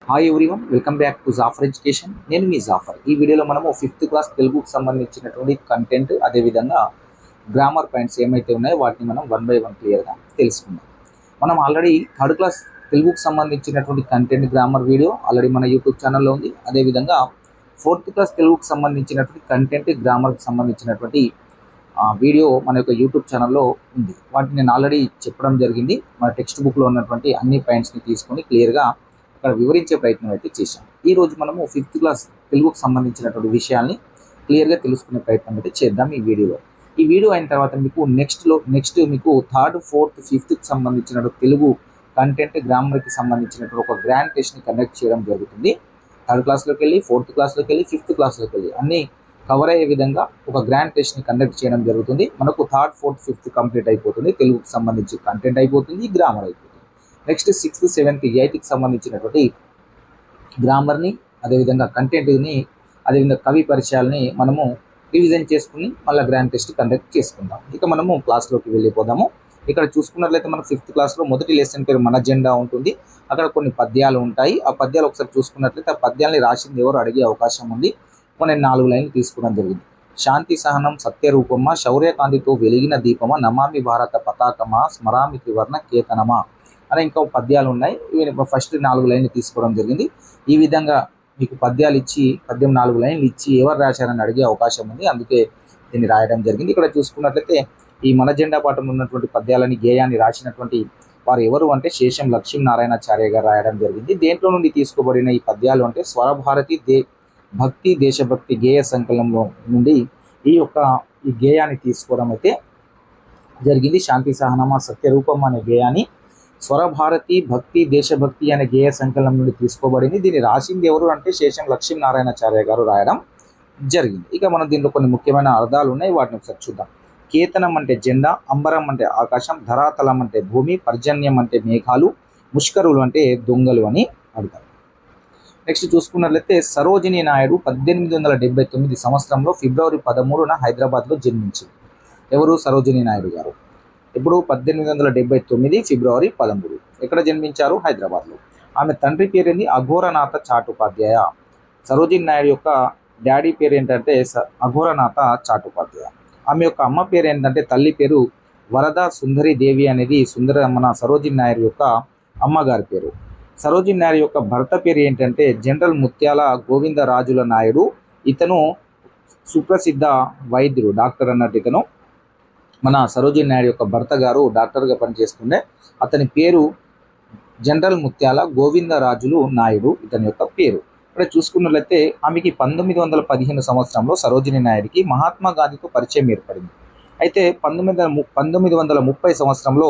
Hi everyone, welcome back to Jafar education. నేను మీ జాఫర్. ఈ వీడియోలో మనము 5th క్లాస్ తెలుగుకు సంబంధించినటువంటి కంటెంట్, అదేవిధంగా గ్రామర్ పాయింట్స్ ఏమైతే ఉన్నాయో వాటిని మనం 1 by 1 క్లియర్గా తెలుసుకుందాం. మనం ఆల్రెడీ 3rd క్లాస్ తెలుగుకు సంబంధించినటువంటి కంటెంట్ గ్రామర్ వీడియో ఆల్రెడీ మన యూట్యూబ్ ఛానల్లో ఉంది. అదేవిధంగా 4th క్లాస్ తెలుగుకు సంబంధించినటువంటి కంటెంట్ గ్రామర్కి సంబంధించినటువంటి వీడియో మన యొక్క యూట్యూబ్ ఛానల్లో ఉంది. వాటిని నేను ఆల్రెడీ చెప్పడం జరిగింది. మన టెక్స్ట్ బుక్లో ఉన్నటువంటి అన్ని పాయింట్స్ని తీసుకొని క్లియర్గా అక్కడ వివరించే ప్రయత్నం అయితే చేశాం. ఈరోజు మనము 5th క్లాస్ తెలుగుకు సంబంధించినటువంటి విషయాల్ని క్లియర్గా తెలుసుకునే ప్రయత్నం అయితే చేద్దాం ఈ వీడియోలో. ఈ వీడియో అయిన తర్వాత మీకు నెక్స్ట్ మీకు 3rd, 4th, 5th సంబంధించిన తెలుగు కంటెంట్ గ్రామర్కి సంబంధించినటువంటి ఒక గ్రాండ్ టెస్ట్ని కండక్ట్ చేయడం జరుగుతుంది. 3rd క్లాస్లోకి వెళ్ళి 4th క్లాస్లోకి వెళ్ళి 5th క్లాస్లోకి వెళ్ళి అన్నీ కవర్ అయ్యే విధంగా ఒక గ్రాండ్ టెస్ట్ని కండక్ట్ చేయడం జరుగుతుంది. మనకు 3rd, 4th, 5th కంప్లీట్ అయిపోతుంది. తెలుగుకు సంబంధించి కంటెంట్ అయిపోతుంది, గ్రామర్ అయిపోతుంది. నెక్స్ట్ 6th, 7th, 8th సంబంధించినటువంటి గ్రామర్ని, అదేవిధంగా కంటెంట్ని, అదేవిధంగా కవి పరిచయాలని మనము రివిజన్ చేసుకుని మళ్ళీ గ్రాండ్ టెస్ట్ కండక్ట్ చేసుకుందాం. ఇక మనము క్లాస్లోకి వెళ్ళిపోదాము. ఇక్కడ చూసుకున్నట్లయితే మన 5th క్లాస్లో మొదటి లెసన్ పేరు మన జెండా ఉంటుంది. అక్కడ కొన్ని పద్యాలు ఉంటాయి. ఆ పద్యాలు ఒకసారి చూసుకున్నట్లయితే ఆ పద్యాలని రాసింది ఎవరు అడిగే అవకాశం ఉంది. నేను 4 లైన్లు తీసుకోవడం జరిగింది. శాంతి సహనం సత్యరూపమా, శౌర్యకాంతితో వెలిగిన దీపమా, నమామి భారత పతాకమా, స్మరామి త్రివర్ణ కేతనమా అనే ఇంకా పద్యాలు ఉన్నాయి. ఇవి ఫస్ట్ 4 లైన్లు తీసుకోవడం జరిగింది. ఈ విధంగా మీకు పద్యాలు ఇచ్చి 4 లైన్లు ఇచ్చి ఎవరు రాశారని అడిగే అవకాశం ఉంది. అందుకే దీన్ని రాయడం జరిగింది. ఇక్కడ చూసుకున్నట్లయితే ఈ మన జెండా పాఠంలో ఉన్నటువంటి పద్యాలని, గేయాన్ని రాసినటువంటి వారు ఎవరు అంటే శేషం లక్ష్మీనారాయణాచార్య గారు రాయడం జరిగింది. దేంట్లో నుండి తీసుకోబడిన ఈ పద్యాలు అంటే స్వరభారతి భక్తి దేశభక్తి గేయ సంకలనంలో నుండి ఈ గేయాన్ని తీసుకోవడం అయితే జరిగింది. శాంతి సహనమా సత్యరూపం అనే గేయాన్ని స్వరభారతి భక్తి దేశభక్తి అనే గేయ సంకలనం నుండి తీసుకోబడింది. దీన్ని రాసింది ఎవరు అంటే శేషం లక్ష్మీనారాయణాచార్య గారు రాయడం జరిగింది. ఇక మనం దీంట్లో కొన్ని ముఖ్యమైన అర్థాలు ఉన్నాయి, వాటిని ఒకసారి చూద్దాం. కేతనం అంటే జెండా, అంబరం అంటే ఆకాశం, ధరాతలం అంటే భూమి, పర్జన్యం అంటే మేఘాలు, ముష్కరులు అంటే దొంగలు అని అర్థం. నెక్స్ట్ చూసుకున్నట్లయితే సరోజినీ నాయుడు 1879 సంవత్సరంలో ఫిబ్రవరి 13న హైదరాబాద్లో జన్మించింది. ఎవరు? సరోజినీ నాయుడు గారు. ఇప్పుడు 1879 ఫిబ్రవరి 13. ఎక్కడ జన్మించారు? హైదరాబాద్లో. ఆమె తండ్రి పేరేంది? అఘోరనాథ చాటుపాధ్యాయ. సరోజినీ నాయుడు యొక్క డాడీ పేరు ఏంటంటే అఘోరనాథ చాటుపాధ్యాయ. ఆమె యొక్క అమ్మ పేరు ఏంటంటే, తల్లి పేరు వరద సుందరి దేవి అనేది మన సరోజినీ నాయుడు యొక్క అమ్మగారి పేరు. సరోజినీ నాయుడు యొక్క భర్త పేరు ఏంటంటే జనరల్ ముత్యాల గోవిందరాజుల నాయుడు. ఇతను సుప్రసిద్ధ వైద్యుడు, డాక్టర్ అన్నట్టు. ఇతను మన సరోజినీ నాయుడు యొక్క భర్త గారు డాక్టర్గా పనిచేస్తుండే. అతని పేరు జనరల్ ముత్యాల గోవిందరాజులు నాయుడు, ఇతని యొక్క పేరు. ఇక్కడ చూసుకున్నట్లయితే ఆమెకి 1915 సంవత్సరంలో సరోజినీ నాయుడికి మహాత్మా గాంధీతో పరిచయం ఏర్పడింది. అయితే 1930 సంవత్సరంలో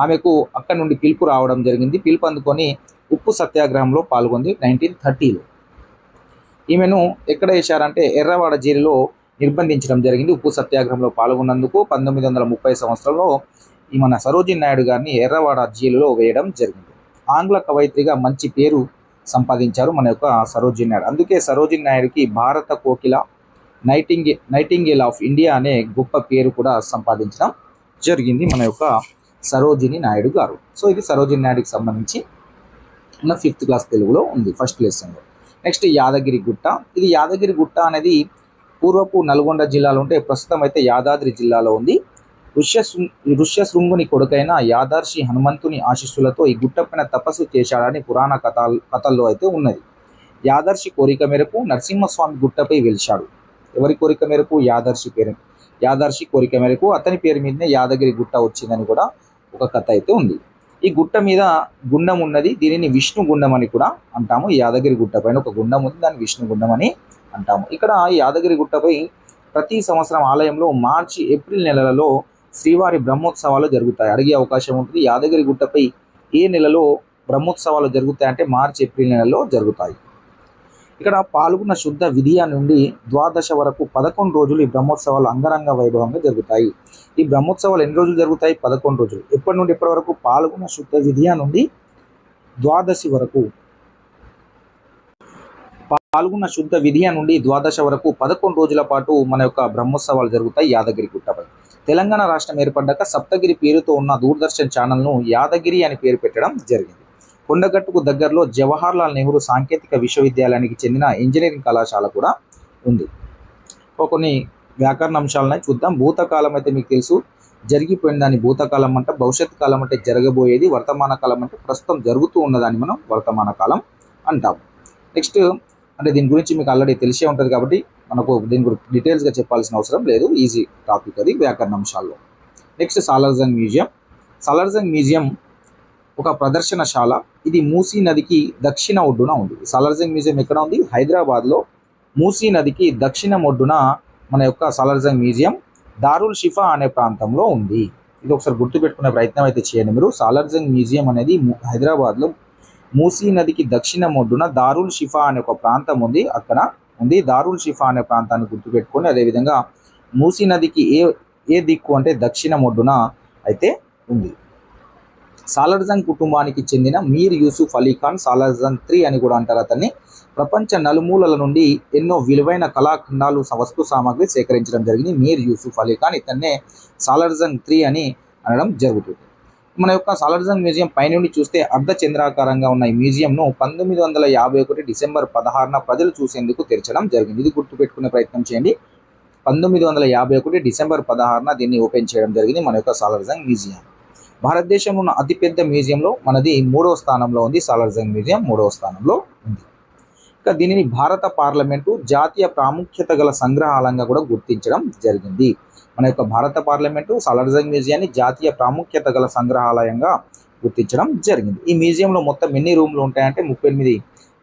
ఆమెకు అక్కడి నుండి పిలుపు రావడం జరిగింది. పిలుపు అందుకొని ఉప్పు సత్యాగ్రహంలో పాల్గొంది 1930లో. ఈమెను ఎక్కడ వేశారంటే ఎర్రవాడ జైలులో నిర్బంధించడం జరిగింది. ఉప్పు సత్యాగ్రహంలో పాల్గొన్నందుకు 1930 సంవత్సరంలో ఈ మన సరోజినీ నాయుడు గారిని ఎర్రవాడ జైలులో వేయడం జరిగింది. ఆంగ్ల కవయిత్రిగా మంచి పేరు సంపాదించారు మన యొక్క సరోజినీ నాయుడు. అందుకే సరోజినీ నాయుడుకి భారత కోకిల, నైటింగేల్ ఆఫ్ ఇండియా అనే గొప్ప పేరు కూడా సంపాదించడం జరిగింది మన యొక్క సరోజినీ నాయుడు గారు. సో ఇది సరోజినీ నాయుడుకి సంబంధించి ఉన్న 5th క్లాస్ తెలుగులో ఉంది ఫస్ట్ లెసన్లో. నెక్స్ట్ యాదగిరి గుట్ట. ఇది యాదగిరి గుట్ట అనేది పూర్వపు నల్గొండ జిల్లాలో ఉంటే ప్రస్తుతం అయితే యాదాద్రి జిల్లాలో ఉంది. ఋష్యశృంగుని కొడుకైన యాదర్శి హనుమంతుని ఆశీస్సులతో ఈ గుట్ట పైన తపస్సు చేశాడని పురాణ కథల్లో అయితే ఉన్నది. యాదర్శి కోరిక మేరకు నరసింహస్వామి గుట్టపై వెలిశాడు. ఎవరి కోరిక మేరకు? యాదర్శి కోరిక మేరకు అతని పేరు మీదనే యాదగిరి గుట్ట వచ్చిందని కూడా ఒక కథ అయితే ఉంది. ఈ గుట్ట మీద గుండం ఉన్నది. దీనిని విష్ణు గుండం అని కూడా అంటాము. యాదగిరి గుట్ట పైన ఒక గుండం ఉంది, దాన్ని విష్ణు గుండం అని అంటాము. ఇక్కడ యాదగిరి గుట్టపై ప్రతి సంవత్సరం ఆలయంలో మార్చి, ఏప్రిల్ నెలలలో శ్రీవారి బ్రహ్మోత్సవాలు జరుగుతాయి. అడిగే అవకాశం ఉంటుంది. యాదగిరి గుట్టపై ఏ నెలలో బ్రహ్మోత్సవాలు జరుగుతాయంటే మార్చి, ఏప్రిల్ నెలలో జరుగుతాయి. ఇక్కడ పాల్గొన్న శుద్ధ విధియ నుండి ద్వాదశ వరకు 11 రోజులు ఈ బ్రహ్మోత్సవాలు అంగరంగ వైభవంగా జరుగుతాయి. ఈ బ్రహ్మోత్సవాలు ఎన్ని రోజులు జరుగుతాయి? 11 రోజులు. ఎప్పటి నుండి ఎప్పటి వరకు? పాల్గొన్న శుద్ధ విధియ నుండి ద్వాదశి వరకు. పాల్గొన్న శుద్ధ విధియ నుండి ద్వాదశ వరకు 11 రోజుల పాటు మన యొక్క బ్రహ్మోత్సవాలు జరుగుతాయి యాదగిరి గుట్టపై. తెలంగాణ రాష్ట్రం ఏర్పడ్డాక సప్తగిరి పేరుతో ఉన్న దూరదర్శన్ ఛానల్ను యాదగిరి అని పేరు పెట్టడం జరిగింది. కొండగట్టుకు దగ్గరలో జవహర్లాల్ నెహ్రూ సాంకేతిక విశ్వవిద్యాలయానికి చెందిన ఇంజనీరింగ్ కళాశాల కూడా ఉంది. కొన్ని వ్యాకరణ అంశాలను చూద్దాం. భూతకాలం అయితే మీకు తెలుసు, జరిగిపోయిన దాన్ని భూతకాలం అంటే, భవిష్యత్ కాలం అంటే జరగబోయేది, వర్తమాన కాలం అంటే ప్రస్తుతం జరుగుతూ ఉన్నదాన్ని మనం వర్తమాన కాలం అంటాం. నెక్స్ట్ అంటే దీని గురించి మీకు ఆల్రెడీ తెలిసే ఉంటుంది కాబట్టి మనకు దీని గురించి డీటెయిల్స్గా చెప్పాల్సిన అవసరం లేదు, ఈజీ టాపిక్ అది వ్యాకరణ అంశాల్లో. Next Salarjung museum. Salarjung museum ఒక ప్రదర్శనశాల. ఇది మూసీ నదికి దక్షిణ ఒడ్డున ఉంది. సాలార్జంగ్ మ్యూజియం ఎక్కడ ఉంది? హైదరాబాద్లో మూసీ నదికి దక్షిణ ఒడ్డున మన యొక్క సాలార్జంగ్ మ్యూజియం దారుల్ షిఫా అనే ప్రాంతంలో ఉంది. ఇది ఒకసారి గుర్తుపెట్టుకునే ప్రయత్నం అయితే చేయండి మీరు. సాలార్జంగ్ మ్యూజియం అనేది హైదరాబాద్లో మూసీ నదికి దక్షిణ ఒడ్డున దారుల్ షిఫా అనే ఒక ప్రాంతం ఉంది, అక్కడ ఉంది. దారుల్ షిఫా అనే ప్రాంతాన్ని గుర్తుపెట్టుకొని, అదేవిధంగా మూసీ నదికి ఏ దిక్కు అంటే దక్షిణ ఒడ్డున అయితే ఉంది. సాలార్జంగ్ కుటుంబానికి చెందిన మీర్ యూసుఫ్ అలీ ఖాన్, సాలార్జంగ్ III అని కూడా అంటారు అతన్ని, ప్రపంచ నలుమూలల నుండి ఎన్నో విలువైన కళాఖండాలు, వస్తు సామాగ్రి సేకరించడం జరిగింది. మీర్ యూసుఫ్ అలీ ఖాన్, ఇతన్నే సాలార్జంగ్ III అని అనడం జరుగుతుంది. మన యొక్క సాలార్జంగ్ మ్యూజియం పైనుండి చూస్తే అర్ధచంద్రాకారంగా ఉన్న ఈ మ్యూజియంను 1951 డిసెంబర్ 16న ప్రజలు చూసేందుకు తెరచడం జరిగింది. ఇది గుర్తుపెట్టుకునే ప్రయత్నం చేయండి. 1951 డిసెంబర్ 16న దీన్ని ఓపెన్ చేయడం జరిగింది మన యొక్క సాలార్జంగ్ మ్యూజియం. భారతదేశంలో ఉన్న అతిపెద్ద మ్యూజియంలో మనది 3వ స్థానంలో ఉంది. సాలార్జంగ్ మ్యూజియం 3వ స్థానంలో ఉంది. ఇక దీనిని భారత పార్లమెంటు జాతీయ ప్రాముఖ్యత గల సంగ్రహాలయంగా కూడా గుర్తించడం జరిగింది. మన యొక్క భారత పార్లమెంటు సాలార్జంగ్ మ్యూజియాన్ని జాతీయ ప్రాముఖ్యత గల సంగ్రహాలయంగా గుర్తించడం జరిగింది. ఈ మ్యూజియంలో మొత్తం ఎన్ని రూమ్లు ఉంటాయంటే 38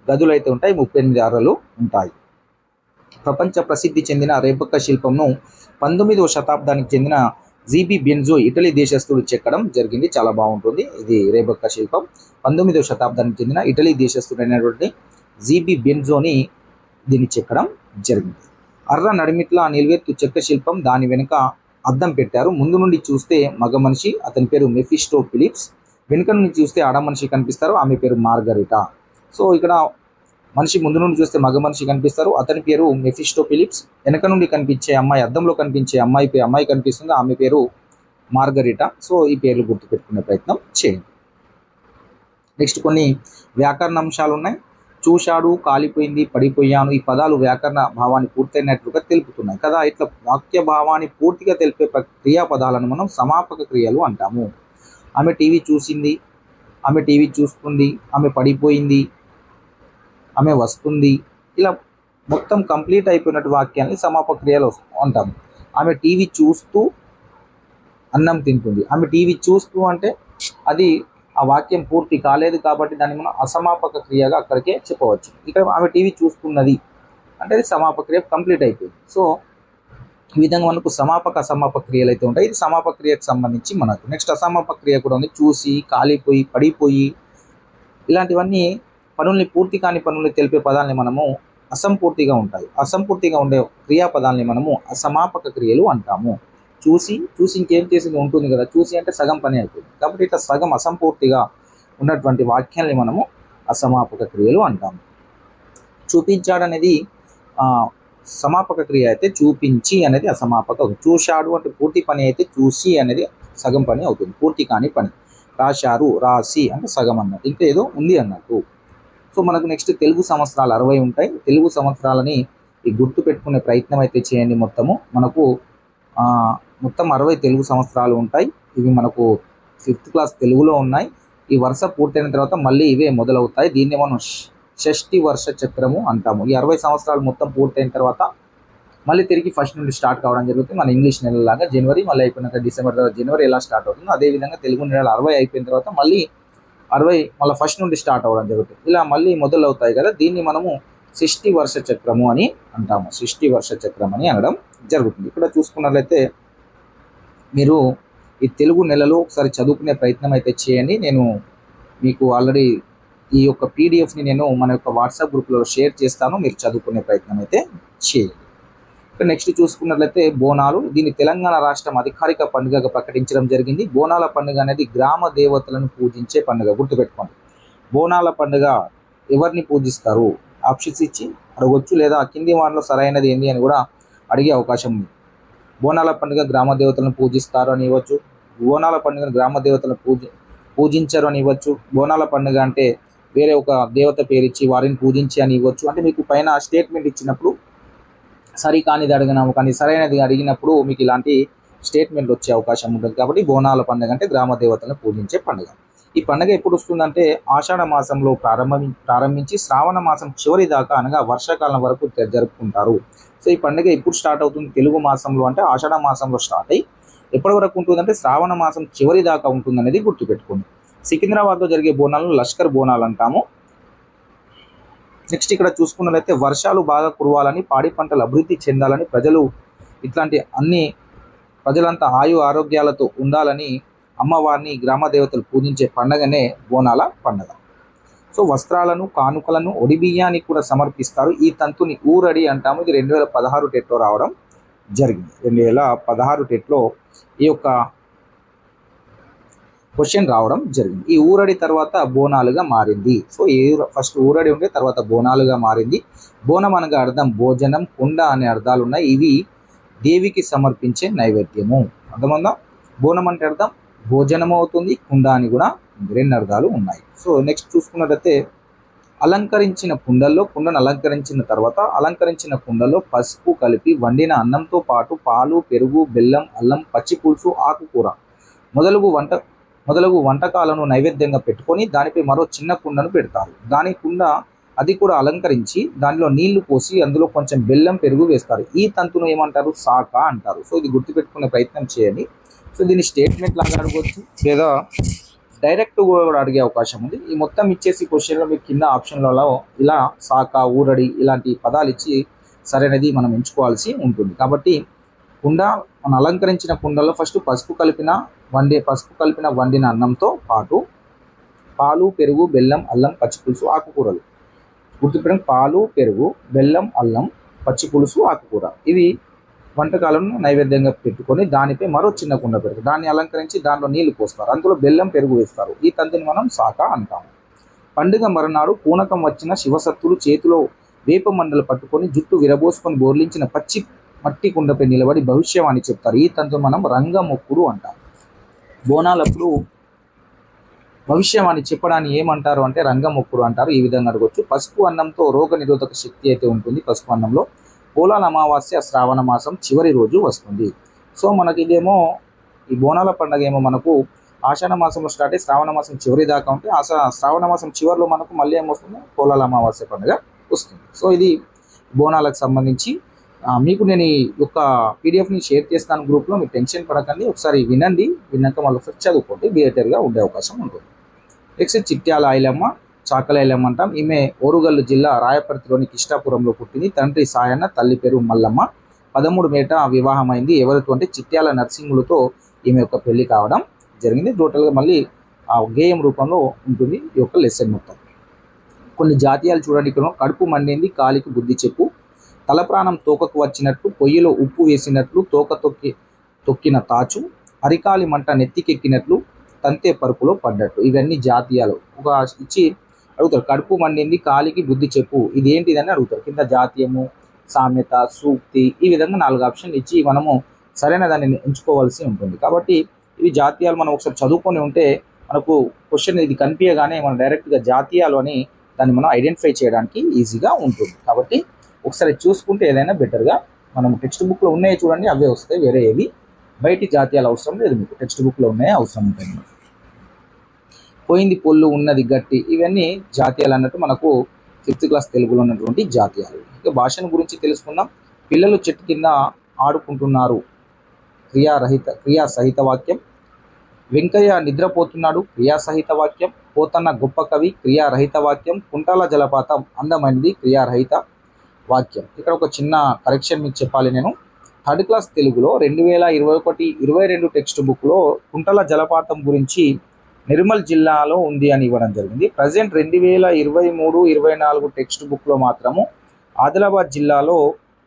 గదులు అయితే ఉంటాయి, 38 అరలు ఉంటాయి. ప్రపంచ ప్రసిద్ధి చెందిన రేబక్క శిల్పంను 19వ శతాబ్దానికి చెందిన జీబీ బెన్జో ఇటలీ దేశస్థుడు చెక్కడం జరిగింది. చాలా బాగుంటుంది ఇది రేబక్క శిల్పం. 19వ శతాబ్దానికి చెందిన ఇటలీ దేశస్థుడైనటువంటి జీబీ బెన్జోని దీన్ని చెక్కడం జరిగింది. అర్ర నడిమిట్ల నిలువెత్తు చెక్క శిల్పం, దాని వెనుక అద్దం పెట్టారు. ముందు నుండి చూస్తే మగ మనిషి, అతని పేరు మెఫిస్టో ఫిలిప్స్. వెనుక నుండి చూస్తే ఆడ మనిషి కనిపిస్తారు, ఆమె పేరు మార్గరిటా. సో ఇక్కడ మనిషి ముందు నుండి చూస్తే మగ మనిషి కనిపిస్తారు, అతని పేరు మెఫిస్టో ఫిలిప్స్. వెనక నుండి కనిపించే అమ్మాయి, అద్దంలో కనిపించే అమ్మాయి కనిపిస్తుంది, ఆమె పేరు మార్గరిటా. సో ఈ పేర్లు గుర్తుపెట్టుకునే ప్రయత్నం చేయండి. నెక్స్ట్ కొన్ని వ్యాకరణ అంశాలు ఉన్నాయి. చూశాడు, కాలిపోయింది, పడిపోయాను, ఈ పదాలు వ్యాకరణ భావాన్ని పూర్తయినట్లుగా తెలుపుతున్నాయి కదా. ఇట్లా వాక్య భావాన్ని పూర్తిగా తెలిపే క్రియాపదాలను మనం సమాపక క్రియలు అంటాము. ఆమె టీవీ చూసింది, ఆమె టీవీ చూస్తుంది, ఆమె పడిపోయింది, ఆమె వస్తుంది, ఇలా మొత్తం కంప్లీట్ అయిపోయినట్టు వాక్యాన్ని సమాపక క్రియలు అంటాము. ఆమె టీవీ చూస్తూ అన్నం తింటుంది. ఆమె టీవీ చూస్తూ అంటే అది ఆ వాక్యం పూర్తి కాలేదు కాబట్టి దాన్ని మనం అసమాపక క్రియగా అక్కడికే చెప్పవచ్చు. ఇక్కడ ఆమె టీవీ చూస్తున్నది అంటే అది సమాపక క్రియ కంప్లీట్ అయిపోయింది. సో ఈ విధంగా మనకు సమాపక అసమాపక క్రియలు అయితే ఉంటాయి. ఇది సమాపక క్రియకు సంబంధించి మనకు. నెక్స్ట్ అసమాపక క్రియ కూడా ఉంది. చూసి, కాలిపోయి, పడిపోయి, ఇలాంటివన్నీ పనుల్ని పూర్తి కాని పనుల్ని తెలిపే పదాలని మనము అసంపూర్తిగా ఉంటాయి. అసంపూర్తిగా ఉండే క్రియాపదాలని మనము అసమాపక క్రియలు అంటాము. చూసి ఇంకేం చేసింది ఉంటుంది కదా, చూసి అంటే సగం పని అయిపోయింది కాబట్టి ఇట్లా సగం అసంపూర్తిగా ఉన్నటువంటి వాక్యాల్ని మనము అసమాపక క్రియలు అంటాము. చూపించాడనేది సమాపక క్రియ అయితే, చూపించి అనేది అసమాపక. చూశాడు అంటే పూర్తి పని అయితే, చూసి అనేది సగం పని అవుతుంది, పూర్తి కాని పని. రాశారు, రాసి అంటే సగం అన్నట్టు, ఇంకా ఏదో ఉంది అన్నట్టు. సో మనకు నెక్స్ట్ తెలుగు సంవత్సరాలు 60 ఉంటాయి. తెలుగు సంవత్సరాలని గుర్తు పెట్టుకునే ప్రయత్నం అయితే చేయండి. మనకు మొత్తం 60 తెలుగు సంవత్సరాలు ఉంటాయి. ఇవి మనకు 5th క్లాస్ తెలుగులో ఉన్నాయి. ఈ వరుస పూర్తయిన తర్వాత మళ్ళీ ఇవే మొదలవుతాయి. దీన్ని మనం షష్ఠి వర్ష చక్రము అంటాము. ఈ 60 సంవత్సరాలు మొత్తం పూర్తయిన తర్వాత మళ్ళీ తిరిగి ఫస్ట్ నుండి స్టార్ట్ కావడం జరుగుతుంది. మన ఇంగ్లీష్ నెలలాగా జనవరి, మళ్ళీ అయిపోయినాక డిసెంబర్ తర్వాత జనవరి ఎలా స్టార్ట్ అవుతుందో అదేవిధంగా తెలుగు నెలలు 60 అయిపోయిన తర్వాత మళ్ళీ 60 మళ్ళీ ఫస్ట్ నుండి స్టార్ట్ అవ్వడం జరుగుతుంది. ఇలా మళ్ళీ మొదలవుతాయి కదా, దీన్ని మనము షష్ఠి వర్ష చక్రము అని అంటాము. షష్ఠి వర్ష చక్రం అని అనడం జరుగుతుంది. ఇక్కడ చూసుకున్నట్లయితే మీరు ఈ తెలుగు నెలలు ఒకసారి చదువుకునే ప్రయత్నం అయితే చేయండి. నేను మీకు ఆల్రెడీ ఈ యొక్క పీడిఎఫ్ని నేను మన యొక్క వాట్సాప్ గ్రూప్లో షేర్ చేస్తాను, మీరు చదువుకునే ప్రయత్నం అయితే చేయండి. ఇక్కడ నెక్స్ట్ చూసుకున్నట్లయితే బోనాలు. దీన్ని తెలంగాణ రాష్ట్రం అధికారిక పండుగగా ప్రకటించడం జరిగింది. బోనాల పండుగ అనేది గ్రామ దేవతలను పూజించే పండుగ. గుర్తుపెట్టుకోండి, బోనాల పండుగ ఎవరిని పూజిస్తారు ఆప్షన్స్ ఇచ్చి అడగొచ్చు, లేదా కింది వారిలో సరైనది ఏంది అని కూడా అడిగే అవకాశం ఉంది. బోనాల పండుగ గ్రామ దేవతలను పూజిస్తారు అని ఇవ్వచ్చు. బోనాల పండుగను గ్రామ దేవతలను పూజించరు అని ఇవ్వచ్చు. బోనాల పండుగ అంటే వేరే ఒక దేవత పేరు ఇచ్చి వారిని పూజించి అని ఇవ్వచ్చు. అంటే మీకు పైన స్టేట్మెంట్ ఇచ్చినప్పుడు సరికానిది అడిగినాము కానీ సరైనది అడిగినప్పుడు మీకు ఇలాంటి స్టేట్మెంట్ వచ్చే అవకాశం ఉంటుంది. కాబట్టి బోనాల పండుగ అంటే గ్రామ దేవతలను పూజించే పండుగ. ఈ పండుగ ఎప్పుడు వస్తుందంటే ఆషాఢ మాసంలో ప్రారంభించి శ్రావణ మాసం చివరి దాకా అనగా వర్షాకాలం వరకు జరుపుకుంటారు. సో ఈ పండుగ ఎప్పుడు స్టార్ట్ అవుతుంది తెలుగు మాసంలో అంటే ఆషాఢ మాసంలో స్టార్ట్ అయ్యి ఎప్పటి వరకు ఉంటుందంటే శ్రావణ మాసం చివరి దాకా ఉంటుంది అనేది గుర్తుపెట్టుకోండి. సికింద్రాబాద్లో జరిగే బోనాలను లష్కర్ బోనాలు అంటాము. నెక్స్ట్ ఇక్కడ చూసుకున్నట్లయితే వర్షాలు బాగా కురవాలని, పాడి పంటలు అభివృద్ధి చెందాలని, ప్రజలంతా ఆయు ఆరోగ్యాలతో ఉండాలని అమ్మవారిని గ్రామ దేవతలు పూజించే పండగనే బోనాల పండగ. సో వస్త్రాలను, కానుకలను, ఒడిబియ్యాన్ని కూడా సమర్పిస్తారు. ఈ తంతుని ఊరడి అంటాము. ఇది 2016 టెట్లో రావడం జరిగింది. 2016 టెట్లో ఈ యొక్క క్వశ్చన్ రావడం జరిగింది. ఈ ఊరడి తర్వాత బోనాలుగా మారింది. సో ఫస్ట్ ఊరడి ఉంటే తర్వాత బోనాలుగా మారింది. బోనం అనగా అర్థం భోజనం, కుండ అనే అర్థాలు ఉన్నాయి. ఇవి దేవికి సమర్పించే నైవేద్యము. అర్థమందా? బోనం అంటే అర్థం భోజనం అవుతుంది, కుండ అని కూడా 2 అర్థాలు ఉన్నాయి. సో నెక్స్ట్ చూసుకున్నట్లయితే కుండను అలంకరించిన తర్వాత అలంకరించిన కుండలో పసుపు కలిపి వండిన అన్నంతో పాటు పాలు, పెరుగు, బెల్లం, అల్లం, పచ్చి పులుసు, ఆకుకూర మొదలగు వంటకాలను నైవేద్యంగా పెట్టుకొని దానిపై మరో చిన్న కుండను పెడతారు. అది కూడా అలంకరించి దానిలో నీళ్లు పోసి అందులో కొంచెం బెల్లం, పెరుగు వేస్తారు. ఈ తంతును ఏమంటారు? సాక అంటారు. సో ఇది గుర్తుపెట్టుకునే ప్రయత్నం చేయండి. సో దీన్ని స్టేట్మెంట్ లాగా అడగవచ్చు లేదా డైరెక్ట్ కూడా అడిగే అవకాశం ఉంది. ఈ మొత్తం ఇచ్చేసి క్వశ్చన్లో మీకు కింద ఆప్షన్లలో ఇలా సాక, ఊరడి ఇలాంటి పదాలు ఇచ్చి సరైనది మనం ఎంచుకోవాల్సి ఉంటుంది. కాబట్టి మనం అలంకరించిన కుండలో ఫస్ట్ పసుపు కలిపిన వండిన అన్నంతో పాటు పాలు, పెరుగు, బెల్లం, అల్లం, పచ్చిపులుసు, ఆకుకూరలు. గుర్తుపెట్టండి, పాలు, పెరుగు, బెల్లం, అల్లం, పచ్చిపులుసు, ఆకుకూర. ఇవి వంటకాలను నైవేద్యంగా పెట్టుకొని దానిపై మరో చిన్న కుండ పెడతారు. దాన్ని అలంకరించి దానిలో నీళ్లు పోస్తారు. అందులో బెల్లం, పెరుగు వేస్తారు. ఈ తంతుని మనం సాక అంటాము. పండుగ మరునాడు పూనకం వచ్చిన శివసత్తులు చేతిలో వేప మండలు పట్టుకొని జుట్టు విరబోసుకొని బోర్లించిన మట్టి కుండపై నిలబడి భవిష్యవాణి చెప్తారు. ఈ తంతు మనం రంగమొక్కుడు అంటాం. బోనాలప్పుడు భవిష్యవాణి చెప్పడాన్ని ఏమంటారు అంటే రంగమొక్కుడు అంటారు. ఈ విధంగా అడగొచ్చు. పసుపు అన్నంతో రోగ నిరోధక శక్తి అయితే ఉంటుంది. పసుపు అన్నంలో పోలాల అమావాస్య శ్రావణ మాసం చివరి రోజు వస్తుంది. సో మనకి ఇదేమో ఈ బోనాల పండుగ ఏమో మనకు ఆషాఢ మాసంలో స్టార్ట్ అయ్యి శ్రావణ మాసం చివరి దాకా ఉంటే శ్రావణ మాసం చివరిలో మనకు మళ్ళీ ఏమొస్తుంది? పోలాల అమావాస్య పండుగ వస్తుంది. సో ఇది బోనాలకు సంబంధించి మీకు నేను ఈ యొక్క పీడిఎఫ్ని షేర్ చేస్తాను గ్రూప్లో. మీరు టెన్షన్ పడకండి, ఒకసారి వినండి. విన్నాక మళ్ళీ ఒకసారి చదువుకోండి, బెటర్గా ఉండే అవకాశం ఉంటుంది. నెక్స్ట్ చిట్యాల ఐలమ్మ, చాకల ఐలమ్మ అంటాం. ఈమె ఓరుగల్లు జిల్లా రాయపర్తిలోని కిష్టాపురంలో పుట్టింది. తండ్రి సాయన్న, తల్లి పేరు మల్లమ్మ. 13 మేట వివాహమైంది. ఎవరితో అంటే చిట్యాల నర్సింగులతో ఈమె యొక్క పెళ్లి కావడం జరిగింది. టోటల్గా మళ్ళీ గేయం రూపంలో ఉంటుంది ఈ యొక్క లెసన్ మొత్తం. కొన్ని జాతీయాలు చూడండి. ఇక్కడ కడుపు మండింది, కాలికి బుద్ధి చెప్పు, తల ప్రాణం తోకకు వచ్చినట్లు, పొయ్యిలో ఉప్పు వేసినట్లు, తోక తొక్కిన తాచు, అరికాలి మంట నెత్తికెక్కినట్లు, తంతే పరుపులో పడ్డట్టు. ఇవన్నీ జాతీయాలు ఒక ఇచ్చి అడుగుతారు. కడుపు మండింది, కాలికి బుద్ధి చెప్పు, ఇది ఏంటిదని అడుగుతారు. కింద జాతీయము, సామెత, సూక్తి, ఈ విధంగా 4 ఆప్షన్లు ఇచ్చి మనము సరైన దాన్ని ఎంచుకోవాల్సి ఉంటుంది. కాబట్టి ఇవి జాతీయాలు మనం ఒకసారి చదువుకొని ఉంటే మనకు క్వశ్చన్ ఇది కనిపించగానే మనం డైరెక్ట్గా జాతీయాలు అని దాన్ని మనం ఐడెంటిఫై చేయడానికి ఈజీగా ఉంటుంది. కాబట్టి ఒకసారి చూసుకుంటే ఏదైనా బెటర్గా మనం టెక్స్ట్ బుక్లో ఉన్నాయి చూడండి, అవే వస్తాయి. వేరే ఏవి బయటి జాతీయాలు అవసరం లేదు. మీకు టెక్స్ట్ బుక్లో ఉన్నాయే అవసరం ఉంటుంది. పోయింది పొల్లు, ఉన్నది గట్టి, ఇవన్నీ జాతీయాలు అన్నట్టు మనకు 5th క్లాస్ తెలుగులో ఉన్నటువంటి జాతీయాలు. ఇక భాషను గురించి తెలుసుకుందాం. పిల్లలు చెట్టు కింద ఆడుకుంటున్నారు, క్రియాసహిత వాక్యం. వెంకయ్య నిద్రపోతున్నాడు, క్రియాసహిత వాక్యం. పోతన్న గొప్ప కవి, క్రియారహిత వాక్యం. కుంటాల జలపాతం అందమైనది, క్రియారహిత వాక్యం. ఇక్కడ ఒక చిన్న కరెక్షన్ మీకు చెప్పాలి నేను. 3rd క్లాస్ తెలుగులో 2021-22 టెక్స్ట్ బుక్లో కుంటల జలపాతం గురించి నిర్మల్ జిల్లాలో ఉంది అని ఇవ్వడం జరిగింది. ప్రజెంట్ 2023-24 టెక్స్ట్ బుక్లో మాత్రము ఆదిలాబాద్ జిల్లాలో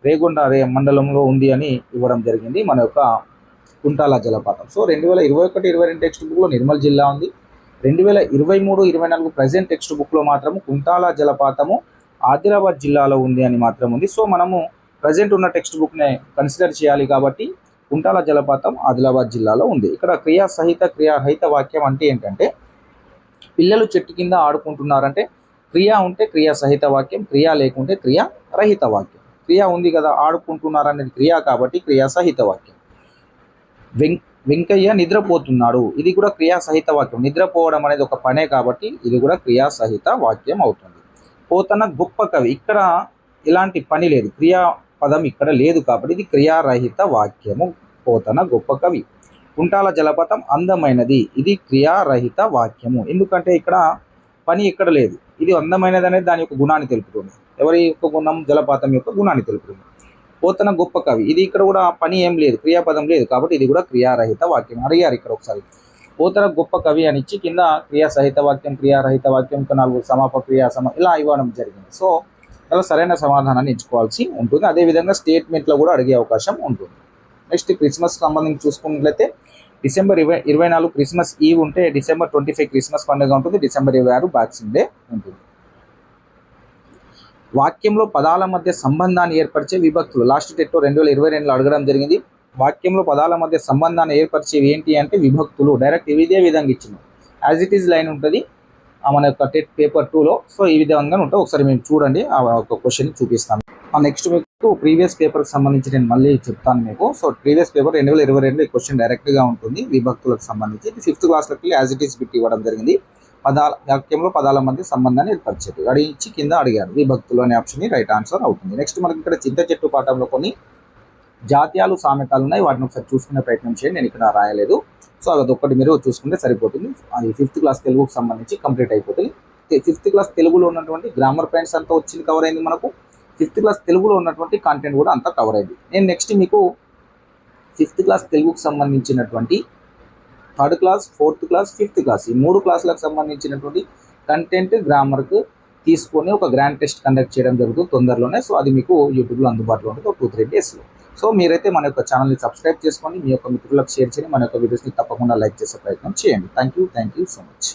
రేగొండ మండలంలో ఉంది అని ఇవ్వడం జరిగింది మన యొక్క కుంటాల జలపాతం. సో 2021-22 టెక్స్ట్ బుక్లో నిర్మల్ జిల్లా ఉంది. 2023-24 ప్రజెంట్ టెక్స్ట్ బుక్లో మాత్రము కుంటాల జలపాతము ఆదిలాబాద్ జిల్లాలో ఉంది అని మాత్రం ఉంది. సో మనము ప్రజెంట్ ఉన్న టెక్స్ట్ బుక్నే కన్సిడర్ చేయాలి. కాబట్టి కుంటాల జలపాతం ఆదిలాబాద్ జిల్లాలో ఉంది. ఇక్కడ క్రియారహిత వాక్యం అంటే ఏంటంటే పిల్లలు చెట్టు కింద ఆడుకుంటున్నారంటే క్రియ ఉంటే క్రియా సహిత వాక్యం, క్రియ లేకుంటే క్రియా రహిత వాక్యం. క్రియ ఉంది కదా, ఆడుకుంటున్నారు అనేది క్రియ కాబట్టి క్రియా సహిత వాక్యం. వెంకయ్య నిద్రపోతున్నాడు, ఇది కూడా క్రియా సహిత వాక్యం. నిద్రపోవడం అనేది ఒక పనే కాబట్టి ఇది కూడా క్రియా సహిత వాక్యం అవుతుంది. పోతన గొప్ప కవి, ఇక్కడ ఇలాంటి పని లేదు, క్రియా పదం ఇక్కడ లేదు కాబట్టి ఇది క్రియారహిత వాక్యము. పోతన గొప్ప కవి. కుంటాల జలపాతం అందమైనది, ఇది క్రియారహిత వాక్యము. ఎందుకంటే ఇక్కడ పని ఇక్కడ లేదు, ఇది అందమైనది అనేది దాని యొక్క గుణాన్ని తెలుపుతుంది. ఎవరి యొక్క గుణం? జలపాతం యొక్క గుణాన్ని తెలుపుతుంది. పోతన గొప్ప కవి, ఇది ఇక్కడ కూడా పని ఏం లేదు, క్రియాపదం లేదు కాబట్టి ఇది కూడా క్రియారహిత వాక్యం. అడిగారు ఇక్కడ ఒకసారి పోతన గొప్ప కవి అని ఇచ్చి కింద క్రియా సహిత వాక్యం, క్రియారహిత వాక్యం, ఇంకా 4 సమాప క్రియా ఇలా ఇవ్వడం జరిగింది. సో అలా సరైన సమాధానాన్ని ఎంచుకోవాల్సి ఉంటుంది. అదేవిధంగా స్టేట్మెంట్లో కూడా అడిగే అవకాశం ఉంటుంది. నెక్స్ట్ క్రిస్మస్ సంబంధించి చూసుకున్నట్లయితే డిసెంబర్ 24 క్రిస్మస్ ఈవ్ ఉంటే డిసెంబర్ 25 క్రిస్మస్ పండుగ ఉంటుంది, డిసెంబర్ 26 బాక్సింగ్ డే ఉంటుంది. వాక్యంలో పదాల మధ్య సంబంధాన్ని ఏర్పరిచే విభక్తులు. లాస్ట్ టెట్ 2022లో అడగడం జరిగింది. వాక్యంలో పదాల మధ్య సంబంధాన్ని ఏర్పరిచేవి ఏంటి అంటే విభక్తులు. డైరెక్ట్ ఇదే విధంగా ఇచ్చింది, యాజ్ ఇట్ ఈజ్ లైన్ ఉంటుంది మన యొక్క టెట్ పేపర్ 2లో. సో ఈ విధంగా ఉంటుంది, ఒకసారి మీరు చూడండి, ఆ ఒక క్వశ్చన్ చూపిస్తాను. నెక్స్ట్ మీకు ప్రీవియస్ పేపర్కి సంబంధించి నేను మళ్ళీ చెప్తాను మీకు. సో ప్రీవియస్ పేపర్ 2022లో ఈ క్వశ్చన్ డైరెక్ట్గా ఉంటుంది విభక్తులకు సంబంధించి. 5th క్లాస్లోకి యాజ్ ఇట్ ఈజ్ బిట్ ఇవ్వడం జరిగింది. వాక్యంలో పదాల మధ్య సంబంధాన్ని ఏర్పరిచేది అడిగించి కింద అడిగారు. విభక్తులు అనే ఆప్షన్ రైట్ ఆన్సర్ అవుతుంది. నెక్స్ట్ మనకి ఇక్కడ చింత చెట్టు పాఠంలో కొన్ని జాతీయాలు సామెతలు ఉన్నాయి, వాటిని ఒకసారి చూసుకునే ప్రయత్నం చేయండి. నేను ఇక్కడ రాయలేదు, సో అదొక్కటి మీరు చూసుకుంటే సరిపోతుంది. అది 5th క్లాస్ తెలుగుకు సంబంధించి కంప్లీట్ అయిపోతుంది. 5th క్లాస్ తెలుగులో ఉన్నటువంటి గ్రామర్ పాయింట్స్ అంతా వచ్చింది, కవర్ అయింది మనకు. 5th క్లాస్ తెలుగులో ఉన్నటువంటి కంటెంట్ కూడా అంతా కవర్ అయింది. నేను నెక్స్ట్ మీకు 5th క్లాస్ తెలుగుకు సంబంధించినటువంటి 3rd class, 4th class, 5th class ఈ 3 క్లాసులకు సంబంధించినటువంటి కంటెంట్ గ్రామర్కు తీసుకొని ఒక గ్రాండ్ టెస్ట్ కండక్ట్ చేయడం జరుగుతుంది తొందరలోనే. సో అది మీకు యూట్యూబ్లో అందుబాటులో ఉంటుంది ఒక 2-3 డేస్లో. సో మీరైతే మన యొక్క ఛానల్ని సబ్స్క్రైబ్ చేసుకోండి, మీ యొక్క మిత్రులకు షేర్ చేయండి, మన యొక్క వీడియోస్ని తప్పకుండా లైక్ చేసే ప్రయత్నం చేయండి. Thank you so much.